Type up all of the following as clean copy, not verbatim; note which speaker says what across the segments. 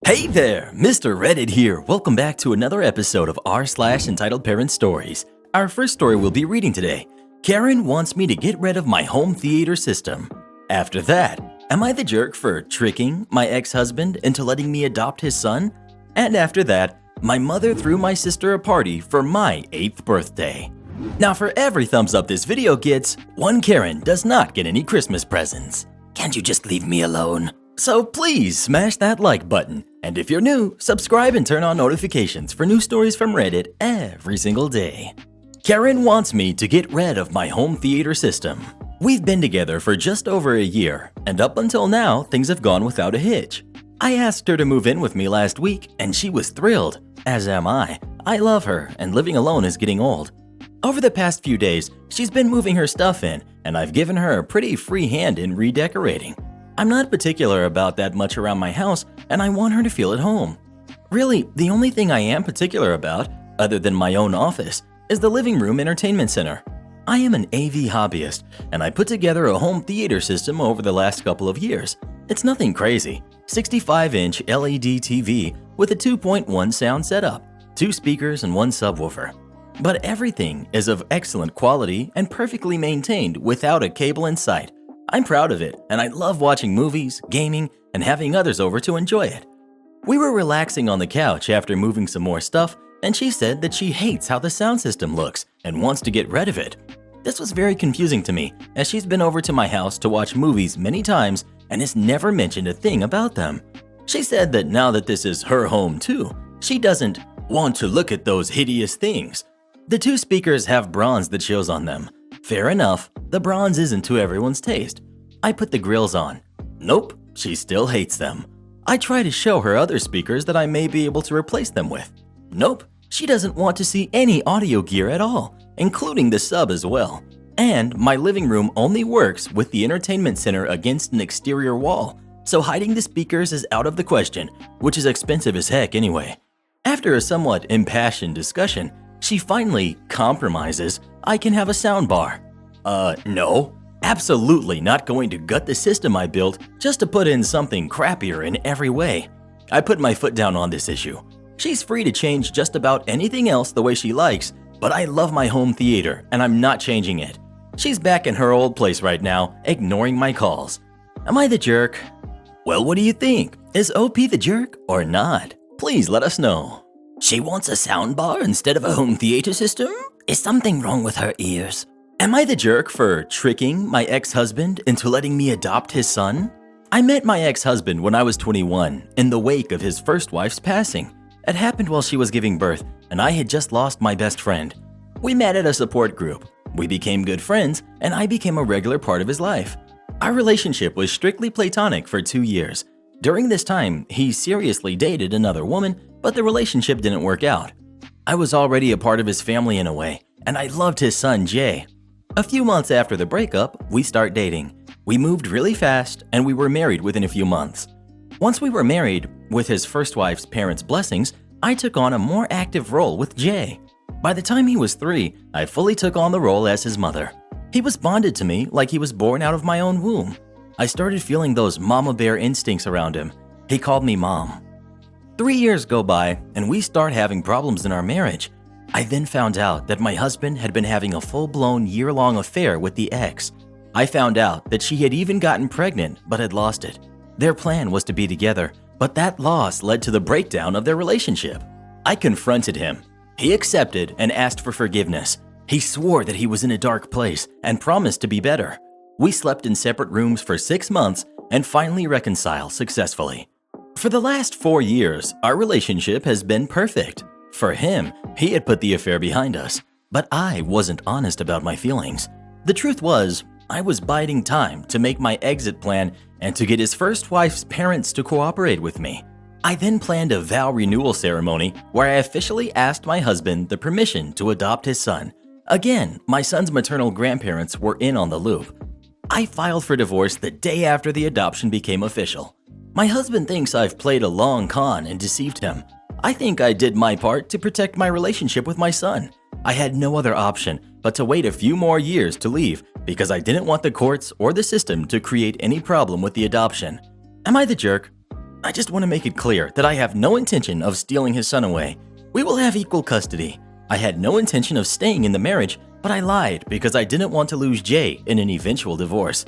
Speaker 1: Hey there, Mr. Reddit here. Welcome back to another episode of r/entitled Parent Stories. Our first story we'll be reading today. Karen wants me to get rid of my home theater system. After that, am I the jerk for tricking my ex-husband into letting me adopt his son? And after that, my mother threw my sister a party for my 8th birthday. Now for every thumbs up this video gets, one Karen does not get any Christmas presents. Can't you just leave me alone? So please smash that like button, and if you're new, subscribe and turn on notifications for new stories from Reddit every single day. Karen wants me to get rid of my home theater system. We've been together for just over a year, and up until now, things have gone without a hitch. I asked her to move in with me last week, and she was thrilled, as am I. I love her, and living alone is getting old. Over the past few days, she's been moving her stuff in, and I've given her a pretty free hand in redecorating. I'm not particular about that much around my house, and I want her to feel at home. Really, the only thing I am particular about, other than my own office, is the living room entertainment center. I am an AV hobbyist, and I put together a home theater system over the last couple of years. It's nothing crazy. 65-inch LED TV with a 2.1 sound setup, 2 speakers and 1 subwoofer. But everything is of excellent quality and perfectly maintained without a cable in sight. I'm proud of it, and I love watching movies, gaming, and having others over to enjoy it. We were relaxing on the couch after moving some more stuff, and she said that she hates how the sound system looks and wants to get rid of it. This was very confusing to me, as she's been over to my house to watch movies many times and has never mentioned a thing about them. She said that now that this is her home too, she doesn't want to look at those hideous things. The 2 speakers have bronze that shows on them. Fair enough, the bronze isn't to everyone's taste. I put the grills on. Nope, she still hates them. I try to show her other speakers that I may be able to replace them with. Nope, she doesn't want to see any audio gear at all, including the sub as well. And my living room only works with the entertainment center against an exterior wall, so hiding the speakers is out of the question, which is expensive as heck anyway. After a somewhat impassioned discussion, she finally compromises I can have a soundbar. No, absolutely not going to gut the system I built just to put in something crappier in every way. I put my foot down on this issue. She's free to change just about anything else the way she likes, but I love my home theater and I'm not changing it. She's back in her old place right now, ignoring my calls. Am I the jerk? Well, what do you think? Is OP the jerk or not? Please let us know. She wants a soundbar instead of a home theater system? Is something wrong with her ears? Am I the jerk for tricking my ex-husband into letting me adopt his son? I met my ex-husband when I was 21 in the wake of his first wife's passing. It happened while she was giving birth, and I had just lost my best friend. We met at a support group. We became good friends, and I became a regular part of his life. Our relationship was strictly platonic for 2 years. During this time, he seriously dated another woman, but the relationship didn't work out. I was already a part of his family in a way, and I loved his son, Jay. A few months after the breakup, we start dating. We moved really fast, and we were married within a few months. Once we were married, with his first wife's parents' blessings, I took on a more active role with Jay. By the time he was 3, I fully took on the role as his mother. He was bonded to me like he was born out of my own womb. I started feeling those mama bear instincts around him. He called me mom. 3 years go by, and we start having problems in our marriage. I then found out that my husband had been having a full-blown year-long affair with the ex. I found out that she had even gotten pregnant but had lost it. Their plan was to be together, but that loss led to the breakdown of their relationship. I confronted him. He accepted and asked for forgiveness. He swore that he was in a dark place and promised to be better. We slept in separate rooms for 6 months and finally reconciled successfully. For the last 4 years, our relationship has been perfect. For him, he had put the affair behind us, but I wasn't honest about my feelings. The truth was, I was biding time to make my exit plan and to get his first wife's parents to cooperate with me. I then planned a vow renewal ceremony where I officially asked my husband the permission to adopt his son. Again, my son's maternal grandparents were in on the loop. I filed for divorce the day after the adoption became official. My husband thinks I've played a long con and deceived him. I think I did my part to protect my relationship with my son. I had no other option but to wait a few more years to leave because I didn't want the courts or the system to create any problem with the adoption. Am I the jerk? I just want to make it clear that I have no intention of stealing his son away. We will have equal custody. I had no intention of staying in the marriage, but I lied because I didn't want to lose Jay in an eventual divorce.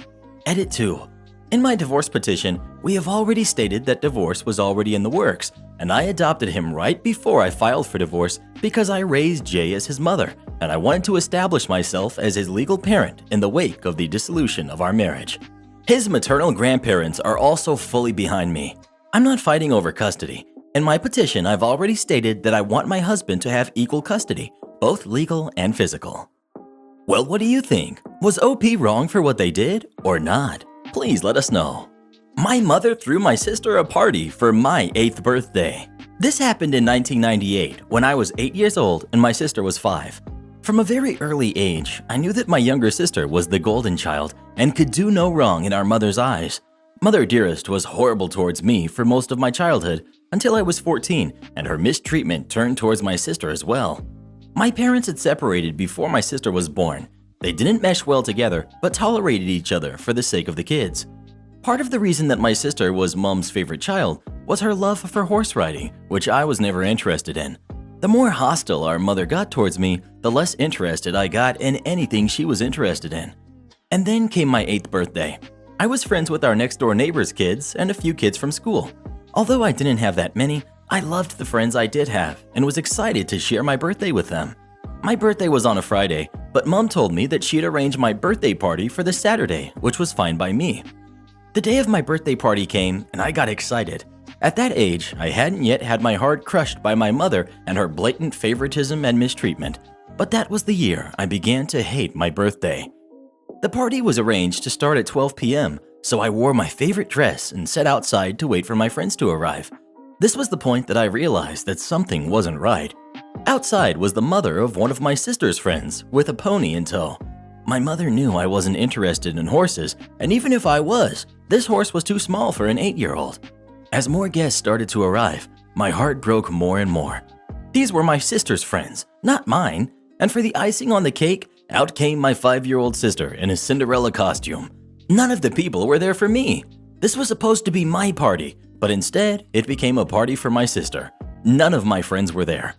Speaker 1: Edit 2. In my divorce petition, we have already stated that divorce was already in the works, and I adopted him right before I filed for divorce because I raised Jay as his mother, and I wanted to establish myself as his legal parent in the wake of the dissolution of our marriage. His maternal grandparents are also fully behind me. I'm not fighting over custody. In my petition, I've already stated that I want my husband to have equal custody, both legal and physical. Well, what do you think? Was OP wrong for what they did or not? Please let us know. My mother threw my sister a party for my 8th birthday. This happened in 1998 when I was 8 years old and my sister was 5. From a very early age, I knew that my younger sister was the golden child and could do no wrong in our mother's eyes. Mother Dearest was horrible towards me for most of my childhood until I was 14, and her mistreatment turned towards my sister as well. My parents had separated before my sister was born. They didn't mesh well together, but tolerated each other for the sake of the kids. Part of the reason that my sister was Mom's favorite child was her love for horse riding, which I was never interested in. The more hostile our mother got towards me, the less interested I got in anything she was interested in. And then came my 8th birthday. I was friends with our next-door neighbor's kids and a few kids from school. Although I didn't have that many, I loved the friends I did have and was excited to share my birthday with them. My birthday was on a Friday, but Mom told me that she'd arrange my birthday party for the Saturday, which was fine by me. The day of my birthday party came, and I got excited. At that age, I hadn't yet had my heart crushed by my mother and her blatant favoritism and mistreatment, but that was the year I began to hate my birthday. The party was arranged to start at 12 p.m., so I wore my favorite dress and sat outside to wait for my friends to arrive. This was the point that I realized that something wasn't right. Outside was the mother of one of my sister's friends with a pony in tow. My mother knew I wasn't interested in horses, and even if I was, this horse was too small for an 8-year-old. As more guests started to arrive, my heart broke more and more. These were my sister's friends, not mine, and for the icing on the cake, out came my 5-year-old sister in a Cinderella costume. None of the people were there for me. This was supposed to be my party, but instead, it became a party for my sister. None of my friends were there.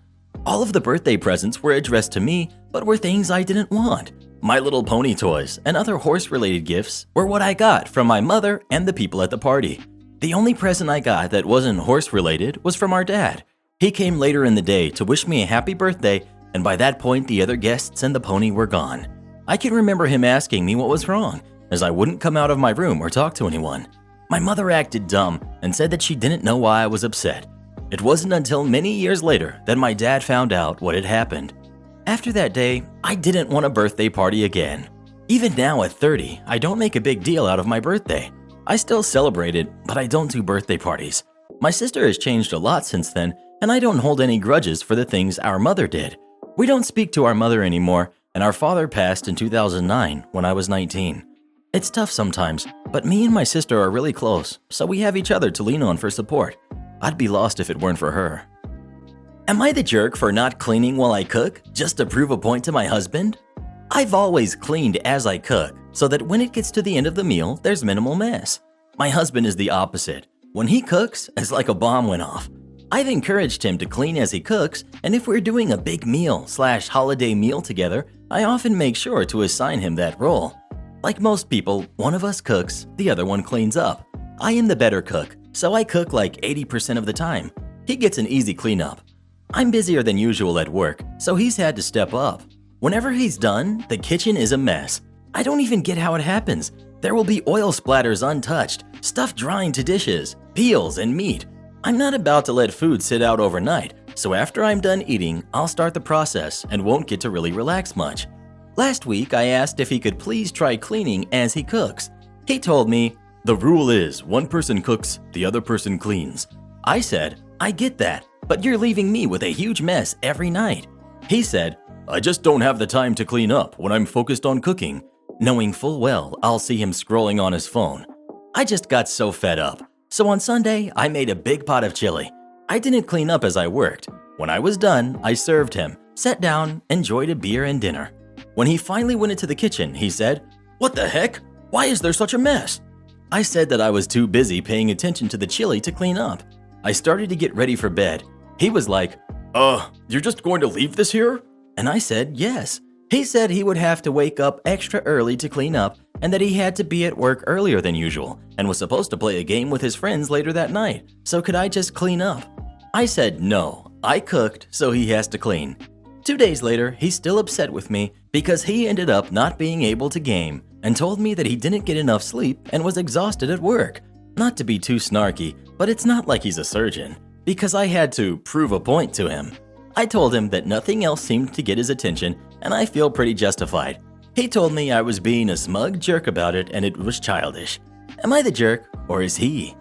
Speaker 1: All of the birthday presents were addressed to me, but were things I didn't want. My Little Pony toys and other horse-related gifts were what I got from my mother and the people at the party. The only present I got that wasn't horse-related was from our dad. He came later in the day to wish me a happy birthday, and by that point the other guests and the pony were gone. I can remember him asking me what was wrong, as I wouldn't come out of my room or talk to anyone. My mother acted dumb and said that she didn't know why I was upset. It wasn't until many years later that my dad found out what had happened. After that day, I didn't want a birthday party again. Even now at 30, I don't make a big deal out of my birthday. I still celebrate it, but I don't do birthday parties. My sister has changed a lot since then, and I don't hold any grudges for the things our mother did. We don't speak to our mother anymore, and our father passed in 2009 when I was 19. It's tough sometimes, but me and my sister are really close, so we have each other to lean on for support. I'd be lost if it weren't for her. Am I the jerk for not cleaning while I cook, just to prove a point to my husband? I've always cleaned as I cook, so that when it gets to the end of the meal, there's minimal mess. My husband is the opposite. When he cooks, it's like a bomb went off. I've encouraged him to clean as he cooks, and if we're doing a big meal/holiday meal together, I often make sure to assign him that role. Like most people, one of us cooks, the other one cleans up. I am the better cook, so I cook like 80% of the time. He gets an easy cleanup. I'm busier than usual at work, so he's had to step up. Whenever he's done, the kitchen is a mess. I don't even get how it happens. There will be oil splatters untouched, stuff drying to dishes, peels, and meat. I'm not about to let food sit out overnight, so after I'm done eating, I'll start the process and won't get to really relax much. Last week, I asked if he could please try cleaning as he cooks. He told me, "The rule is one person cooks, the other person cleans." I said, "I get that, but you're leaving me with a huge mess every night." He said, "I just don't have the time to clean up when I'm focused on cooking," knowing full well I'll see him scrolling on his phone. I just got so fed up. So on Sunday, I made a big pot of chili. I didn't clean up as I worked. When I was done, I served him, sat down, enjoyed a beer and dinner. When he finally went into the kitchen, he said, "What the heck? Why is there such a mess?" I said that I was too busy paying attention to the chili to clean up. I started to get ready for bed. He was like, you're just going to leave this here? And I said yes. He said he would have to wake up extra early to clean up and that he had to be at work earlier than usual and was supposed to play a game with his friends later that night. So could I just clean up? I said no. I cooked, so he has to clean. 2 days later, he's still upset with me because he ended up not being able to game and told me that he didn't get enough sleep and was exhausted at work. Not to be too snarky, but it's not like he's a surgeon, because I had to prove a point to him. I told him that nothing else seemed to get his attention, and I feel pretty justified. He told me I was being a smug jerk about it and it was childish. Am I the jerk, or is he?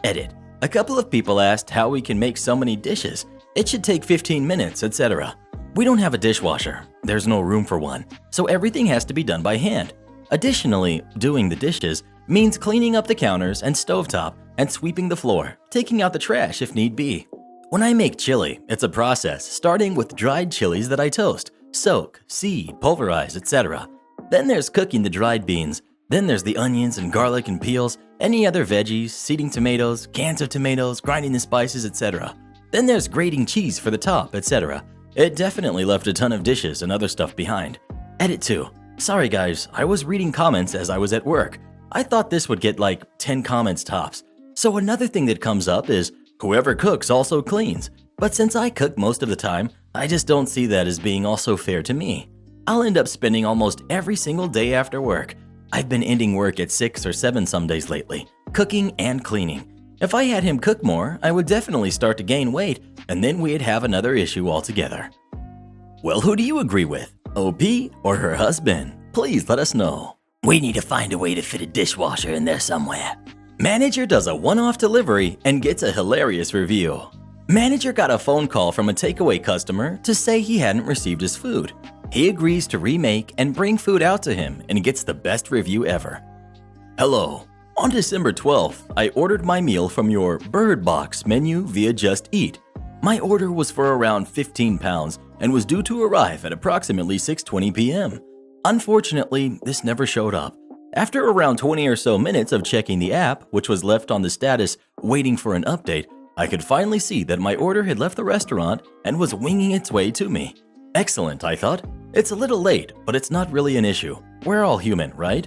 Speaker 1: Edit. A couple of people asked how we can make so many dishes. It should take 15 minutes, etc. We don't have a dishwasher. There's no room for one, so everything has to be done by hand. Additionally, doing the dishes means cleaning up the counters and stovetop and sweeping the floor, taking out the trash if need be. When I make chili, it's a process starting with dried chilies that I toast, soak, seed, pulverize, etc. Then there's cooking the dried beans. Then there's the onions and garlic and peels, any other veggies, seeding tomatoes, cans of tomatoes, grinding the spices, etc. Then there's grating cheese for the top, etc. It definitely left a ton of dishes and other stuff behind. Edit 2. Sorry guys, I was reading comments as I was at work. I thought this would get like 10 comments tops. So another thing that comes up is, whoever cooks also cleans. But since I cook most of the time, I just don't see that as being also fair to me. I'll end up spending almost every single day after work. I've been ending work at 6 or 7 some days lately, cooking and cleaning. If I had him cook more, I would definitely start to gain weight, and then we'd have another issue altogether. Well, who do you agree with? OP or her husband? Please let us know. We need to find a way to fit a dishwasher in there somewhere. Manager does a one-off delivery and gets a hilarious review. Manager got a phone call from a takeaway customer to say he hadn't received his food. He agrees to remake and bring food out to him and gets the best review ever. Hello. On December 12th, I ordered my meal from your Bird Box menu via Just Eat. My order was for around 15 pounds and was due to arrive at approximately 6:20 p.m. Unfortunately, this never showed up. After around 20 or so minutes of checking the app, which was left on the status waiting for an update, I could finally see that my order had left the restaurant and was winging its way to me. Excellent, I thought. It's a little late, but it's not really an issue. We're all human, right?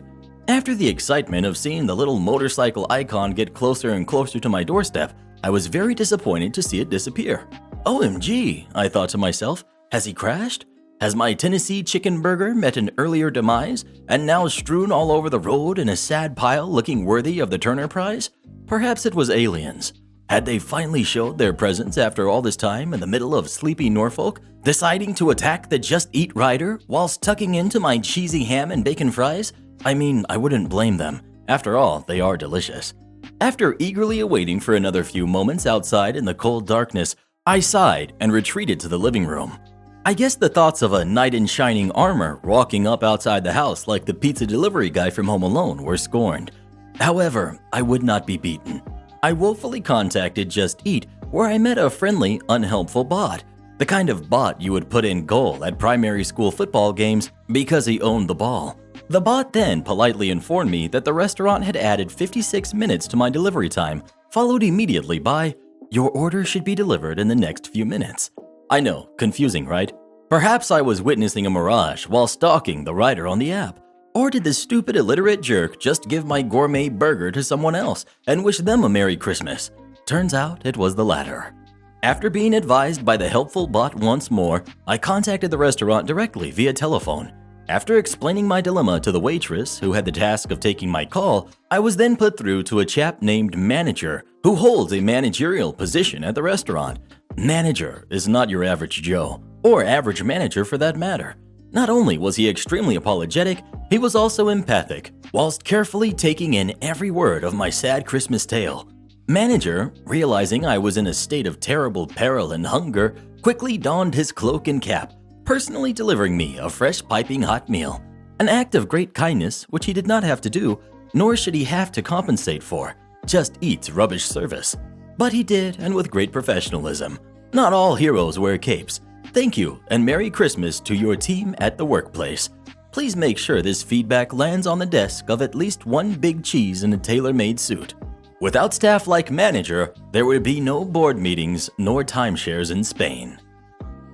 Speaker 1: After the excitement of seeing the little motorcycle icon get closer and closer to my doorstep, I was very disappointed to see it disappear. OMG, I thought to myself, has he crashed? Has my Tennessee chicken burger met an earlier demise and now strewn all over the road in a sad pile looking worthy of the Turner Prize? Perhaps it was aliens. Had they finally showed their presence after all this time in the middle of sleepy Norfolk, deciding to attack the Just Eat rider whilst tucking into my cheesy ham and bacon fries? I mean, I wouldn't blame them. After all, they are delicious. After eagerly awaiting for another few moments outside in the cold darkness, I sighed and retreated to the living room. I guess the thoughts of a knight in shining armor walking up outside the house like the pizza delivery guy from Home Alone were scorned. However, I would not be beaten. I woefully contacted Just Eat, where I met a friendly, unhelpful bot. The kind of bot you would put in goal at primary school football games because he owned the ball. The bot then politely informed me that the restaurant had added 56 minutes to my delivery time, followed immediately by, "Your order should be delivered in the next few minutes." I know, confusing, right? Perhaps I was witnessing a mirage while stalking the writer on the app. Or did this stupid illiterate jerk just give my gourmet burger to someone else and wish them a Merry Christmas? Turns out it was the latter. After being advised by the helpful bot once more, I contacted the restaurant directly via telephone. After explaining my dilemma to the waitress who had the task of taking my call, I was then put through to a chap named Manager who holds a managerial position at the restaurant. Manager is not your average Joe, or average manager for that matter. Not only was he extremely apologetic, he was also empathic, whilst carefully taking in every word of my sad Christmas tale. Manager, realizing I was in a state of terrible peril and hunger, quickly donned his cloak and cap, personally delivering me a fresh piping hot meal. An act of great kindness which he did not have to do, nor should he have to compensate for. Just Eat's rubbish service. But he did, and with great professionalism. Not all heroes wear capes. Thank you, and Merry Christmas to your team at the workplace. Please make sure this feedback lands on the desk of at least one big cheese in a tailor-made suit. Without staff like manager, there would be no board meetings nor timeshares in Spain.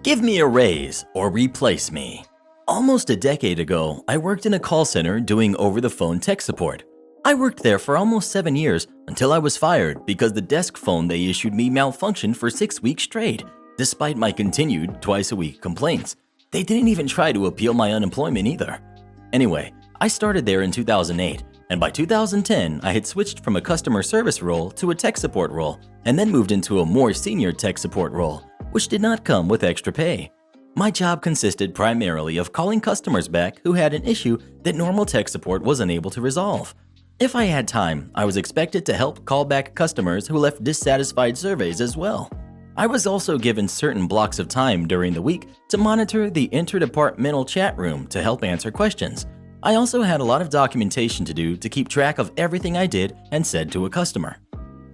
Speaker 1: Give me a raise or replace me. Almost a decade ago, I worked in a call center doing over-the-phone tech support. I worked there for almost 7 years until I was fired because the desk phone they issued me malfunctioned for 6 weeks straight, despite my continued twice-a-week complaints. They didn't even try to appeal my unemployment either. Anyway, I started there in 2008, and by 2010, I had switched from a customer service role to a tech support role, and then moved into a more senior tech support role, which did not come with extra pay. My job consisted primarily of calling customers back who had an issue that normal tech support was unable to resolve. If I had time, I was expected to help call back customers who left dissatisfied surveys as well. I was also given certain blocks of time during the week to monitor the interdepartmental chat room to help answer questions. I also had a lot of documentation to do to keep track of everything I did and said to a customer.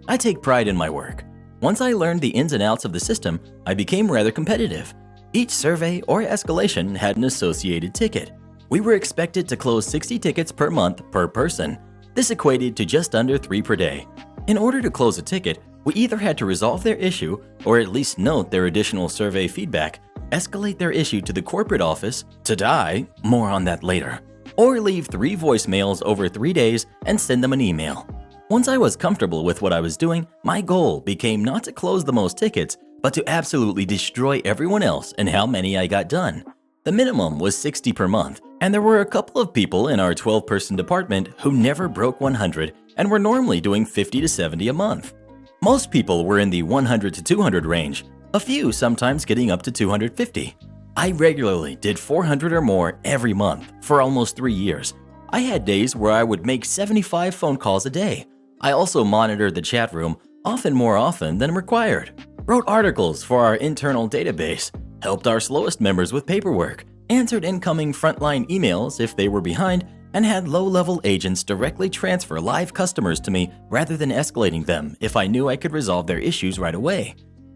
Speaker 1: I take pride in my work. Once I learned the ins and outs of the system, I became rather competitive. Each survey or escalation had an associated ticket. We were expected to close 60 tickets per month per person. This equated to just under 3 per day. In order to close a ticket, we either had to resolve their issue or at least note their additional survey feedback, escalate their issue to the corporate office to die, more on that later, or leave 3 voicemails over 3 days and send them an email. Once I was comfortable with what I was doing, my goal became not to close the most tickets, but to absolutely destroy everyone else and how many I got done. The minimum was 60 per month, and there were a couple of people in our 12-person department who never broke 100 and were normally doing 50 to 70 a month. Most people were in the 100 to 200 range, a few sometimes getting up to 250. I regularly did 400 or more every month for almost 3 years. I had days where I would make 75 phone calls a day. I also monitored the chat room, often more often than required, wrote articles for our internal database, helped our slowest members with paperwork, answered incoming frontline emails if they were behind, and had low-level agents directly transfer live customers to me rather than escalating them if I knew I could resolve their issues right away.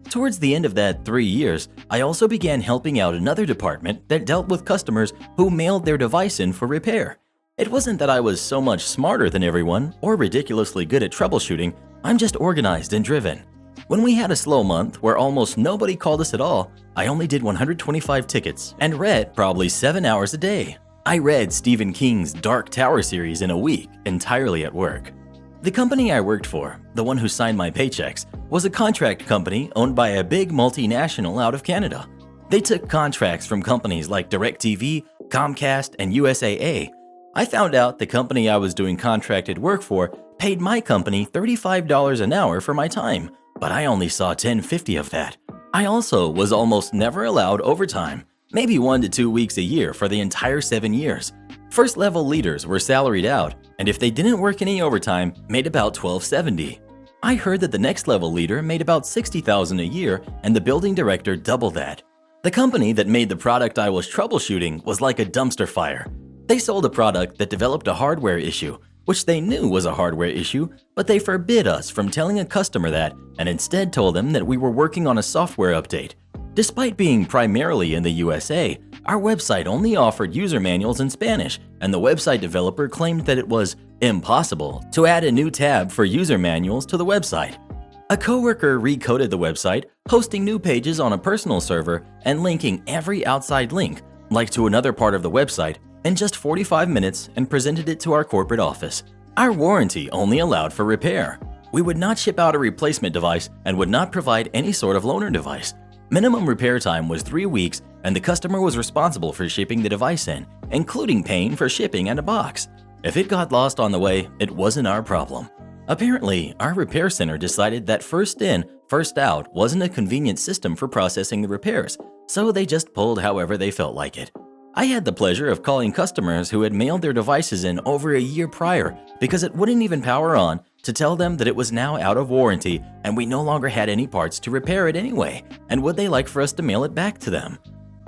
Speaker 1: Towards the end of that 3 years, I also began helping out another department that dealt with customers who mailed their device in for repair. It wasn't that I was so much smarter than everyone or ridiculously good at troubleshooting, I'm just organized and driven. When we had a slow month where almost nobody called us at all, I only did 125 tickets and read probably 7 hours a day. I read Stephen King's Dark Tower series in a week, entirely at work. The company I worked for, the one who signed my paychecks, was a contract company owned by a big multinational out of Canada. They took contracts from companies like DirecTV, Comcast, and USAA. I found out the company I was doing contracted work for paid my company $35 an hour for my time, but I only saw $10.50 of that. I also was almost never allowed overtime, maybe 1 to 2 weeks a year for the entire 7 years. First-level leaders were salaried out, and if they didn't work any overtime, made about $12.70. I heard that the next-level leader made about $60,000 a year, and the building director double that. The company that made the product I was troubleshooting was like a dumpster fire. They sold a product that developed a hardware issue, which they knew was a hardware issue, but they forbid us from telling a customer that and instead told them that we were working on a software update. Despite being primarily in the USA, our website only offered user manuals in Spanish, and the website developer claimed that it was impossible to add a new tab for user manuals to the website. A coworker recoded the website, hosting new pages on a personal server and linking every outside link, like to another part of the website, in just 45 minutes and presented it to our corporate office. Our warranty only allowed for repair. We would not ship out a replacement device and would not provide any sort of loaner device. Minimum repair time was 3 weeks, and the customer was responsible for shipping the device in, including paying for shipping and a box. If it got lost on the way, it wasn't our problem. Apparently, our repair center decided that first in, first out wasn't a convenient system for processing the repairs, so they just pulled however they felt like it. I had the pleasure of calling customers who had mailed their devices in over a year prior because it wouldn't even power on to tell them that it was now out of warranty and we no longer had any parts to repair it anyway, and would they like for us to mail it back to them.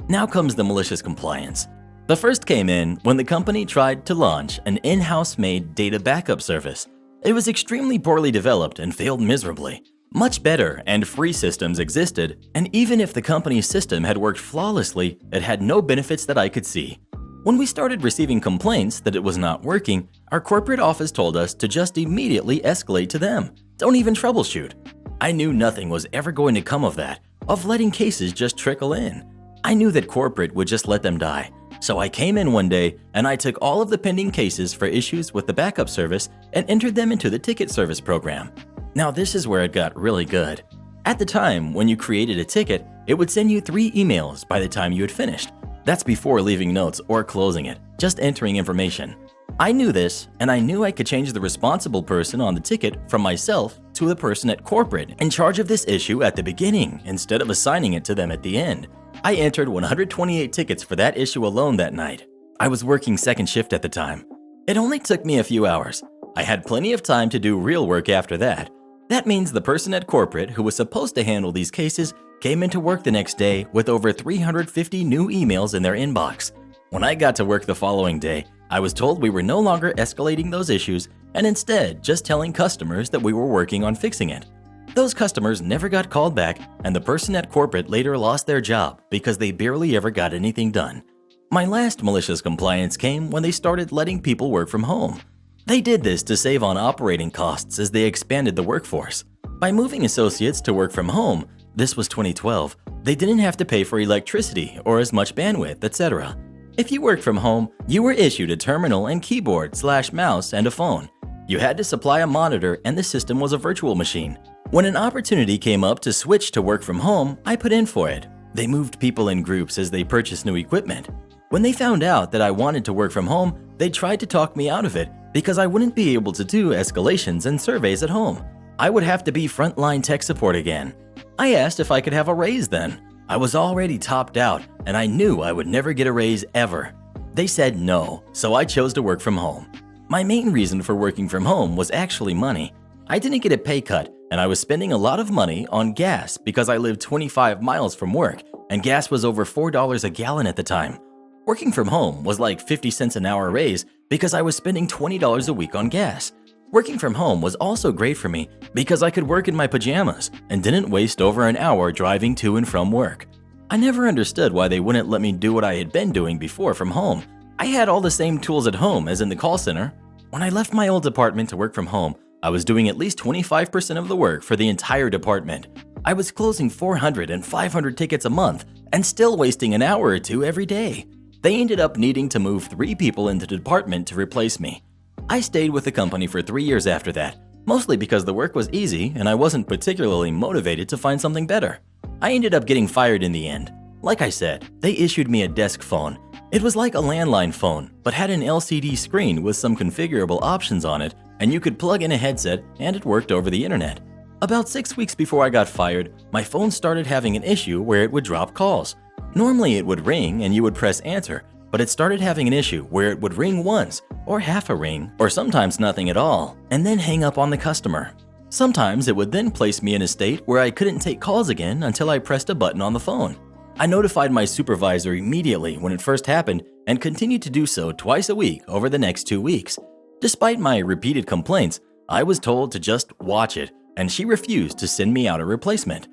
Speaker 1: Now comes the malicious compliance. The first came in when the company tried to launch an in-house made data backup service. It was extremely poorly developed and failed miserably. Much better and free systems existed, and even if the company's system had worked flawlessly, it had no benefits that I could see. When we started receiving complaints that it was not working, our corporate office told us to just immediately escalate to them. Don't even troubleshoot. I knew nothing was ever going to come of that, of letting cases just trickle in. I knew that corporate would just let them die. So I came in one day and I took all of the pending cases for issues with the backup service and entered them into the ticket service program. Now this is where it got really good. At the time, when you created a ticket, it would send you 3 emails by the time you had finished. That's before leaving notes or closing it, just entering information. I knew this, and I knew I could change the responsible person on the ticket from myself to the person at corporate in charge of this issue at the beginning instead of assigning it to them at the end. I entered 128 tickets for that issue alone that night. I was working second shift at the time. It only took me a few hours. I had plenty of time to do real work after that. That means the person at corporate who was supposed to handle these cases came into work the next day with over 350 new emails in their inbox. When I got to work the following day, I was told we were no longer escalating those issues and instead just telling customers that we were working on fixing it. Those customers never got called back, and the person at corporate later lost their job because they barely ever got anything done. My last malicious compliance came when they started letting people work from home. They did this to save on operating costs as they expanded the workforce. By moving associates to work from home, this was 2012, they didn't have to pay for electricity or as much bandwidth, etc. If you worked from home, you were issued a terminal and keyboard/mouse and a phone. You had to supply a monitor and the system was a virtual machine. When an opportunity came up to switch to work from home, I put in for it. They moved people in groups as they purchased new equipment. When they found out that I wanted to work from home, they tried to talk me out of it because I wouldn't be able to do escalations and surveys at home. I would have to be frontline tech support again. I asked if I could have a raise then. I was already topped out and I knew I would never get a raise ever. They said no, so I chose to work from home. My main reason for working from home was actually money. I didn't get a pay cut and I was spending a lot of money on gas because I lived 25 miles from work and gas was over $4 a gallon at the time. Working from home was like 50 cents an hour raise because I was spending $20 a week on gas. Working from home was also great for me because I could work in my pajamas and didn't waste over an hour driving to and from work. I never understood why they wouldn't let me do what I had been doing before from home. I had all the same tools at home as in the call center. When I left my old department to work from home, I was doing at least 25% of the work for the entire department. I was closing 400 and 500 tickets a month and still wasting an hour or two every day. They ended up needing to move 3 people into the department to replace me. I stayed with the company for 3 years after that, mostly because the work was easy and I wasn't particularly motivated to find something better. I ended up getting fired in the end. Like I said, they issued me a desk phone. It was like a landline phone, but had an LCD screen with some configurable options on it, and you could plug in a headset and it worked over the internet. About 6 weeks before I got fired, my phone started having an issue where it would drop calls. Normally it would ring and you would press answer, but it started having an issue where it would ring once, or half a ring, or sometimes nothing at all, and then hang up on the customer. Sometimes it would then place me in a state where I couldn't take calls again until I pressed a button on the phone. I notified my supervisor immediately when it first happened and continued to do so twice a week over the next 2 weeks. Despite my repeated complaints, I was told to just watch it, and she refused to send me out a replacement.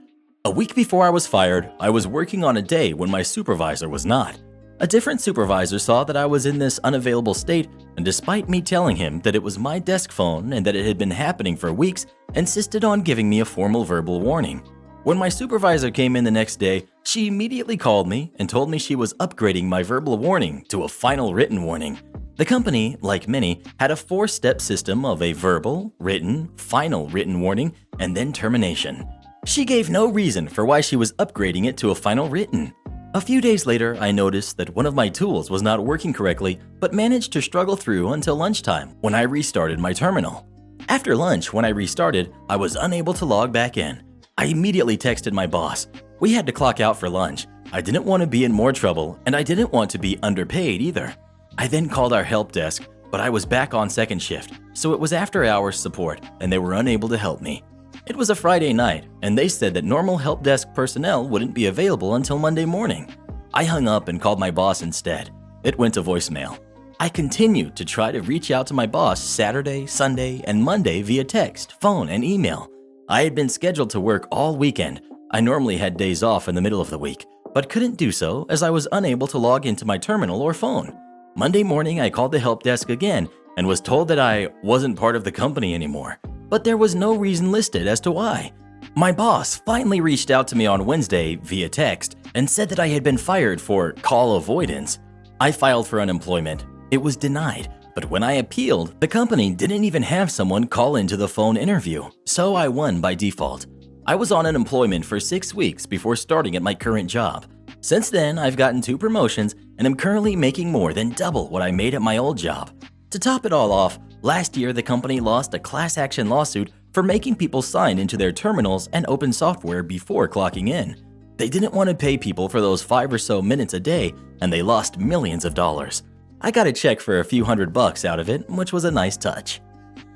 Speaker 1: A week before I was fired, I was working on a day when my supervisor was not. A different supervisor saw that I was in this unavailable state, and despite me telling him that it was my desk phone and that it had been happening for weeks, insisted on giving me a formal verbal warning. When my supervisor came in the next day, she immediately called me and told me she was upgrading my verbal warning to a final written warning. The company, like many, had a 4-step system of a verbal, written, final written warning, and then termination. She gave no reason for why she was upgrading it to a final written. A few days later, I noticed that one of my tools was not working correctly, but managed to struggle through until lunchtime when I restarted my terminal. After lunch, when I restarted, I was unable to log back in. I immediately texted my boss. We had to clock out for lunch. I didn't want to be in more trouble, and I didn't want to be underpaid either. I then called our help desk, but I was back on second shift, so it was after-hours support, and they were unable to help me. It was a Friday night, and they said that normal help desk personnel wouldn't be available until Monday morning. I hung up and called my boss instead. It went to voicemail. I continued to try to reach out to my boss Saturday, Sunday, and Monday via text, phone, and email. I had been scheduled to work all weekend. I normally had days off in the middle of the week, but couldn't do so as I was unable to log into my terminal or phone. Monday morning, I called the help desk again and was told that I wasn't part of the company anymore, but there was no reason listed as to why. My boss finally reached out to me on Wednesday via text and said that I had been fired for call avoidance. I filed for unemployment. It was denied, but when I appealed, the company didn't even have someone call into the phone interview, so I won by default. I was on unemployment for 6 weeks before starting at my current job. Since then, I've gotten 2 promotions and am currently making more than double what I made at my old job. To top it all off, last year the company lost a class action lawsuit for making people sign into their terminals and open software before clocking in. They didn't want to pay people for those 5 or so minutes a day, and they lost millions of dollars. I got a check for a few $100 out of it, which was a nice touch.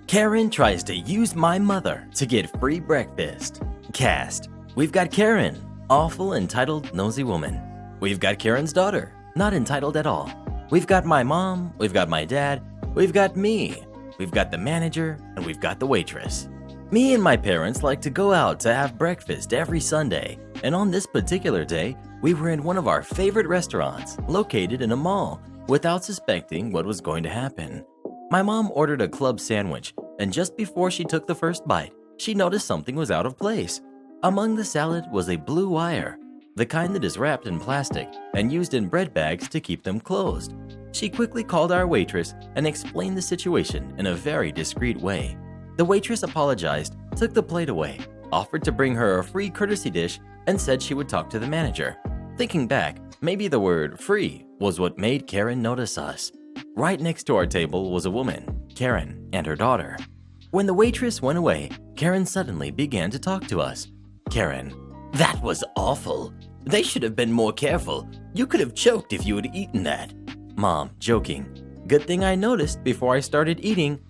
Speaker 1: Karen tries to use my mother to get free breakfast. Cast. We've got Karen, awful, entitled, nosy woman. We've got Karen's daughter, not entitled at all. We've got my mom, we've got my dad, we've got me, we've got the manager, and we've got the waitress. Me and my parents like to go out to have breakfast every Sunday, and on this particular day, we were in one of our favorite restaurants, located in a mall, without suspecting what was going to happen. My mom ordered a club sandwich, and just before she took the first bite, she noticed something was out of place. Among the salad was a blue wire, the kind that is wrapped in plastic and used in bread bags to keep them closed. She quickly called our waitress and explained the situation in a very discreet way. The waitress apologized, took the plate away, offered to bring her a free courtesy dish, and said she would talk to the manager. Thinking back, maybe the word free was what made Karen notice us. Right next to our table was a woman, Karen, and her daughter. When the waitress went away, Karen suddenly began to talk to us. Karen: "That was awful. They should have been more careful. You could have choked if you had eaten that." Mom, joking: "Good thing I noticed before I started eating."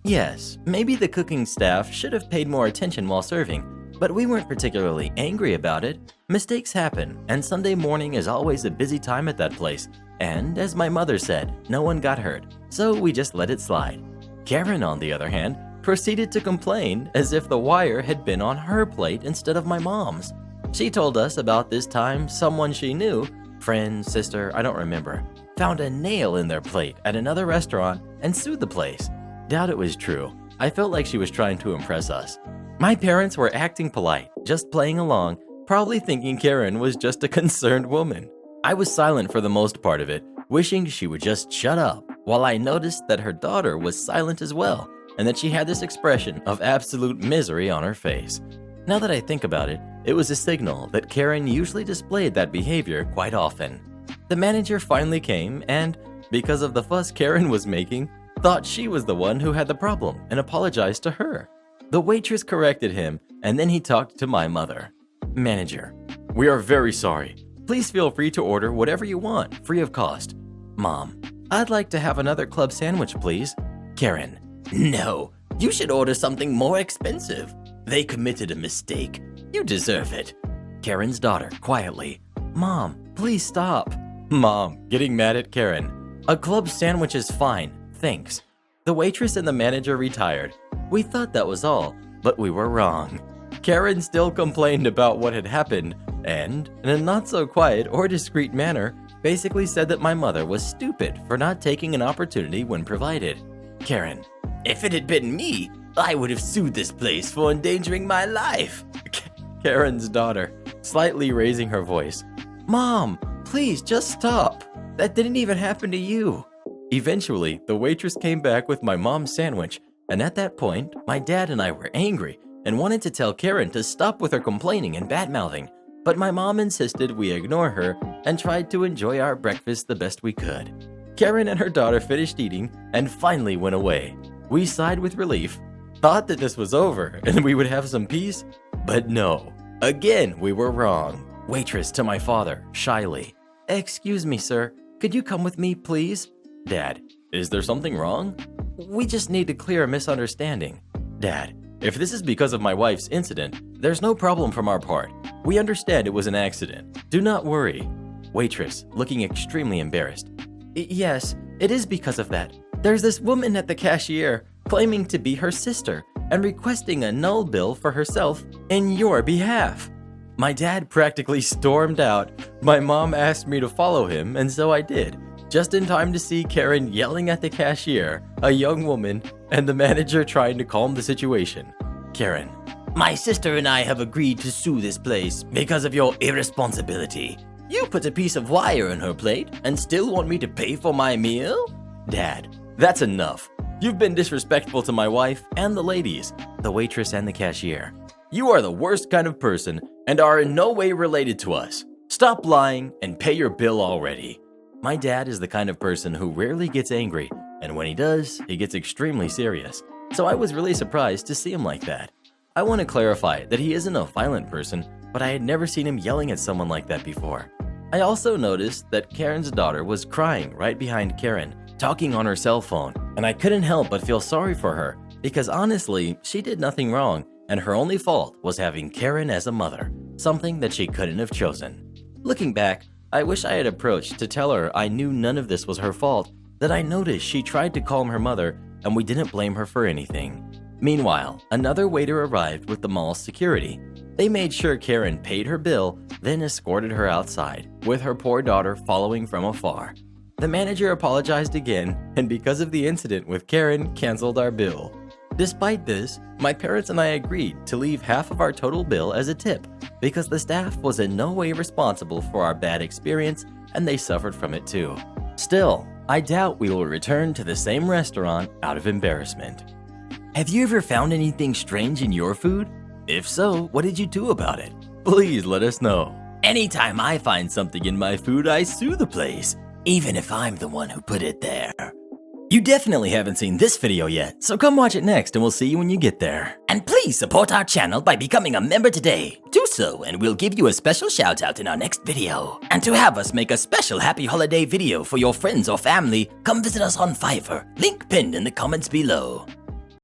Speaker 1: Yes, maybe the cooking staff should have paid more attention while serving, but we weren't particularly angry about it. Mistakes happen, and Sunday morning is always a busy time at that place. And as my mother said, no one got hurt, so we just let it slide. Karen, on the other hand, proceeded to complain as if the wire had been on her plate instead of my mom's. She told us about this time someone she knew, friend, sister, I don't remember, found a nail in their plate at another restaurant and sued the place. Doubt it was true. I felt like she was trying to impress us. My parents were acting polite, just playing along, probably thinking Karen was just a concerned woman. I was silent for the most part of it, wishing she would just shut up, while I noticed that her daughter was silent as well, and that she had this expression of absolute misery on her face. Now that I think about it, it was a signal that Karen usually displayed that behavior quite often. The manager finally came and, because of the fuss Karen was making, thought she was the one who had the problem and apologized to her. The waitress corrected him, and then he talked to my mother. Manager: "We are very sorry. Please feel free to order whatever you want, free of cost." Mom: "I'd like to have another club sandwich, please." Karen: "No, you should order something more expensive. They committed a mistake. You deserve it." Karen's daughter, quietly: "Mom, please stop." Mom, getting mad at Karen: "A club sandwich is fine, thanks." The waitress and the manager retired. We thought that was all, but we were wrong. Karen still complained about what had happened and, in a not-so-quiet or discreet manner, basically said that my mother was stupid for not taking an opportunity when provided. Karen: "If it had been me, I would have sued this place for endangering my life." Karen's daughter, slightly raising her voice: "Mom, please just stop. That didn't even happen to you." Eventually, the waitress came back with my mom's sandwich, and at that point, my dad and I were angry and wanted to tell Karen to stop with her complaining and bad-mouthing, but my mom insisted we ignore her and tried to enjoy our breakfast the best we could. Karen and her daughter finished eating and finally went away. We sighed with relief, thought that this was over and we would have some peace, but no. Again, we were wrong. Waitress to my father, shyly: "Excuse me, sir. Could you come with me, please?" Dad: "Is there something wrong?" "We just need to clear a misunderstanding." Dad: "If this is because of my wife's incident, there's no problem from our part. We understand it was an accident. Do not worry." Waitress, looking extremely embarrassed: "Yes, it is because of that. There's this woman at the cashier claiming to be her sister and requesting a null bill for herself in your behalf." My dad practically stormed out. My mom asked me to follow him, and so I did. just in time to see Karen yelling at the cashier, a young woman, and the manager trying to calm the situation. Karen: "My sister and I have agreed to sue this place because of your irresponsibility. You put a piece of wire in her plate and still want me to pay for my meal?" Dad: "That's enough. You've been disrespectful to my wife and the ladies, the waitress and the cashier. You are the worst kind of person and are in no way related to us. Stop lying and pay your bill already." My dad is the kind of person who rarely gets angry, and when he does, he gets extremely serious. So I was really surprised to see him like that. I want to clarify that he isn't a violent person, but I had never seen him yelling at someone like that before. I also noticed that Karen's daughter was crying right behind Karen, talking on her cell phone, and I couldn't help but feel sorry for her because honestly, she did nothing wrong, and her only fault was having Karen as a mother, something that she couldn't have chosen. Looking back, I wish I had approached to tell her I knew none of this was her fault, that I noticed she tried to calm her mother and we didn't blame her for anything. Meanwhile, another waiter arrived with the mall's security. They made sure Karen paid her bill, then escorted her outside, with her poor daughter following from afar. The manager apologized again, and because of the incident with Karen, canceled our bill. Despite this, my parents and I agreed to leave half of our total bill as a tip because the staff was in no way responsible for our bad experience and they suffered from it too. Still, I doubt we will return to the same restaurant out of embarrassment. Have you ever found anything strange in your food? If so, what did you do about it? Please let us know. Anytime I find something in my food, I sue the place, even if I'm the one who put it there. You definitely haven't seen this video yet, so come watch it next and we'll see you when you get there. And please support our channel by becoming a member today. Do so and we'll give you a special shout out in our next video. And to have us make a special happy holiday video for your friends or family, come visit us on Fiverr, link pinned in the comments below.